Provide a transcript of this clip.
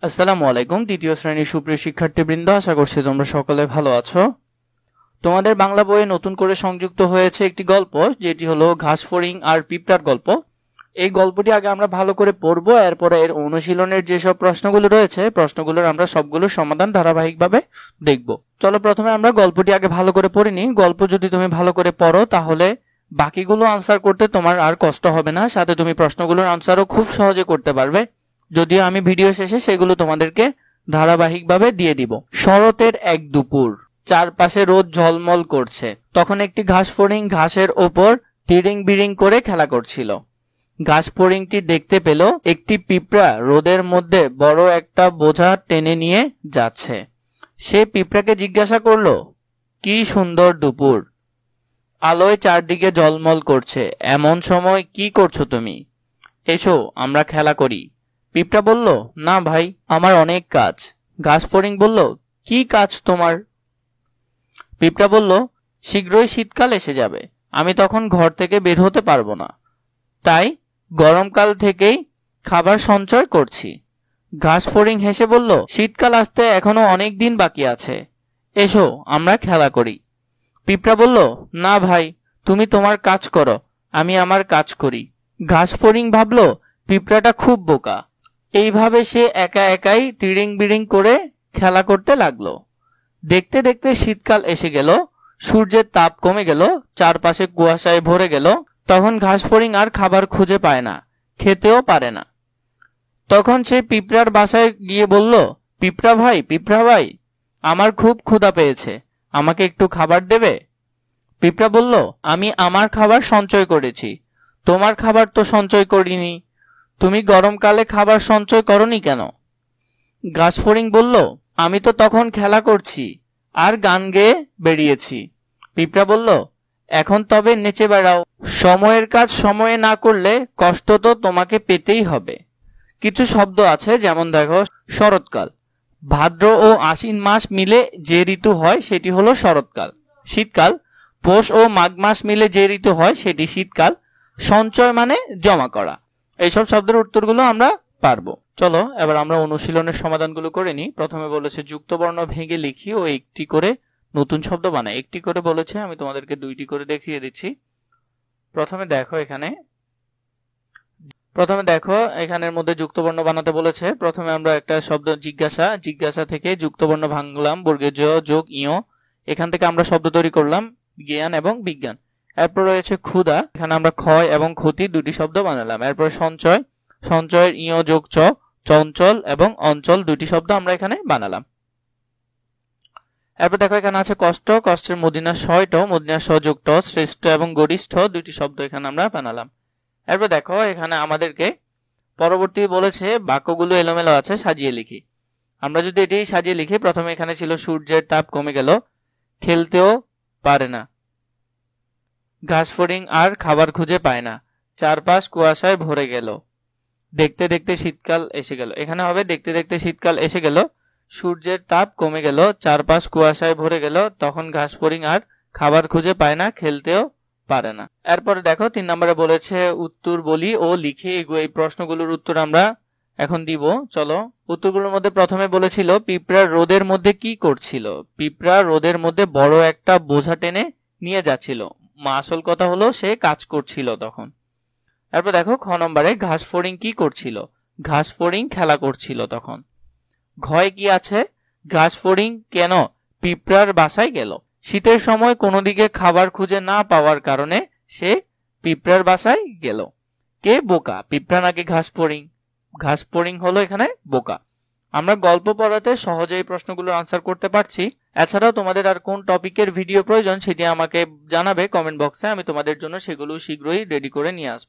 আসসালামু আলাইকুম। দ্বিতীয় শ্রেণীর সুপ্রিয় শিক্ষার্থীবৃন্দ, আশা করছি তোমরা সকলে ভালো আছো। তোমাদের বাংলা বইয়ে নতুন করে সংযুক্ত হয়েছে একটি গল্প, যেটি হলো ঘাসফড়িং আর পিঁপড়ার গল্প। এই গল্পটি আগে আমরা ভালো করে পড়বো, এরপরে এর অনুশীলনের যেসব প্রশ্নগুলো রয়েছে প্রশ্নগুলোর আমরা সবগুলোর সমাধান ধারাবাহিকভাবে দেখব। চলো প্রথমে আমরা গল্পটি আগে ভালো করে পড়ে নিই। গল্প যদি তুমি ভালো করে পড়ো তাহলে বাকিগুলো আনসার করতে তোমার আর কষ্ট হবে না, সাথে তুমি প্রশ্নগুলোর আনসারও খুব সহজে করতে পারবে। যদিও আমি ভিডিও শেষে সেগুলো তোমাদেরকে ধারাবাহিকভাবে দিয়ে দিব। শরতের এক দুপুর, চারপাশে রোদ ঝলমল করছে। তখন একটি ঘাসফড়িং ঘাসের ওপর তিরিং বিরিং করে খেলা করছিল। ঘাসফড়িংটি দেখতে পেল একটি পিঁপড়া রোদের মধ্যে বড় একটা বোঝা টেনে নিয়ে যাচ্ছে। সে পিঁপড়াকে জিজ্ঞাসা করলো, কি সুন্দর দুপুর, আলোয় চারদিকে ঝলমল করছে, এমন সময় কি করছো তুমি? এসো আমরা খেলা করি। পিঁপড়া বলল, না ভাই, আমার অনেক কাজ। ঘাসফড়িং বলল, কি কাজ তোমার? পিঁপড়া বলল, শীঘ্রই শীতকাল এসে যাবে, আমি তখন ঘর থেকে বের হতে পারবো না, তাই গরমকাল থেকেই খাবার সঞ্চয় করছি। ঘাসফড়িং হেসে বলল, শীতকাল আসতে এখনো অনেক দিন বাকি আছে, এসো আমরা খেলা করি। পিঁপড়া বলল, না ভাই, তুমি তোমার কাজ করো, আমি আমার কাজ করি। ঘাসফড়িং ভাবল পিঁপড়াটা খুব বোকা। এইভাবে সে একা একাই তিরিং বিরিং করে খেলা করতে লাগলো। দেখতে দেখতে শীতকাল এসে গেল, সূর্যের তাপ কমে গেল, চারপাশে কুয়াশায় ভরে গেল। তখন ঘাসফড়িং আর খাবার খুঁজে পায় না, খেতেও পারে না। তখন সে পিঁপড়ার বাসায় গিয়ে বলল, পিঁপড়া ভাই, আমার খুব ক্ষুধা পেয়েছে, আমাকে একটু খাবার দেবে? পিঁপড়া বলল, আমি আমার খাবার সঞ্চয় করেছি, তোমার খাবার তো সঞ্চয় করিনি, তুমি গরমকালে খাবার সঞ্চয় করনি কেন? ঘাসফড়িং বলল, আমি তো তখন খেলা করছি আর গান গেয়ে বেরিয়েছি। পিঁপড়া বলল, এখন তবে নেচে বেড়াও, সময়ের কাজ সময়ে না করলে কষ্ট তো তোমাকে পেতেই হবে। কিছু শব্দ আছে, যেমন দেখো শরৎকাল, ভাদ্র ও আশ্বিন মাস মিলে যে ঋতু হয় সেটি হলো শরৎকাল। শীতকাল, পৌষ ও মাঘ মাস মিলে যে ঋতু হয় সেটি শীতকাল। সঞ্চয় মানে জমা করা। এইসব শব্দের উত্তরগুলো আমরা পারবো। চলো এবার আমরা অনুশীলনের সমাধানগুলো করে নিই। প্রথমে বলেছে যুক্ত বর্ণ ভেঙে লিখি ও একটি করে নতুন শব্দ বানাই। একটি করে বলেছে, আমি তোমাদেরকে দুইটি করে দেখিয়ে দিচ্ছি। প্রথমে দেখো এখানের মধ্যে যুক্ত বর্ণ বানাতে বলেছে। প্রথমে আমরা একটা শব্দ জিজ্ঞাসা থেকে যুক্ত বর্ণ ভাঙলাম, বর্গে জ যোগ ইয়, এখান থেকে আমরা শব্দ তৈরি করলাম জ্ঞান এবং বিজ্ঞান। এরপর রয়েছে ক্ষুধা, এখানে আমরা ক্ষয় এবং ক্ষতি দুটি শব্দ বানালাম। এরপর সঞ্চয়ের ইয় যোগ চ, চঞ্চল এবং অঞ্চল দুটি শব্দ আমরা এখানে বানালাম। এরপর দেখো এখানে আছে কষ্টের মদিনা শয়ট, মদিনা সযুক্ত, শ্রেষ্ঠ এবং গরিষ্ঠ দুটি শব্দ এখানে আমরা বানালাম। এরপর দেখো এখানে আমাদেরকে পরবর্তী বলেছে বাক্যগুলো এলোমেলো আছে, সাজিয়ে লিখি। আমরা যদি এটি সাজিয়ে লিখি, প্রথমে এখানে ছিল সূর্যের তাপ কমে গেল, খেলতেও পারে না, ঘাসফড়িং আর খাবার খুঁজে পায় না, চারপাশ কুয়াশায় ভরে গেল, দেখতে দেখতে শীতকাল এসে গেল। এখানে হবে দেখতে দেখতে শীতকাল এসে গেল, সূর্যের তাপ কমে গেল, চারপাশ কুয়াশায় ভরে গেল, তখন ঘাসফড়িং আর খাবার খুঁজে পায় না, খেলতেও পারে না। এরপরে দেখো 3 নম্বরে বলেছে উত্তর বলি ও লিখে। এই প্রশ্নগুলোর উত্তর আমরা এখন দিব। চলো উত্তরগুলোর মধ্যে প্রথমে বলেছিল পিঁপড়া রোদের মধ্যে কি করছিল? পিঁপড়া রোদের মধ্যে বড় একটা বোঝা টেনে নিয়ে যাচ্ছিল। আসল কথা হলো সে কাজ করছিল তখন। এরপর দেখো খ নম্বরে ঘাসফড়িং কি করছিল? ঘাসফড়িং খেলা করছিল তখন। ঘয় কি আছে? ঘাসফড়িং কেন পিঁপড়ার বাসায় গেল? শীতের সময় কোনো দিকে খাবার খুঁজে না পাওয়ার কারণে সে পিঁপড়ার বাসায় গেল। কে বোকা, পিঁপড়া নাকি ঘাসফড়িং? ঘাসফড়িং হলো এখানে বোকা। আমরা গল্প পড়াতে সহজেই প্রশ্নগুলোর আনসার করতে পারছি। এছাড়াও তোমাদের আর কোন টপিকের ভিডিও প্রয়োজন সেটি আমাকে জানাবে কমেন্ট বক্সে, আমি তোমাদের জন্য সেগুলো শীঘ্রই রেডি করে নিয়ে আসবো।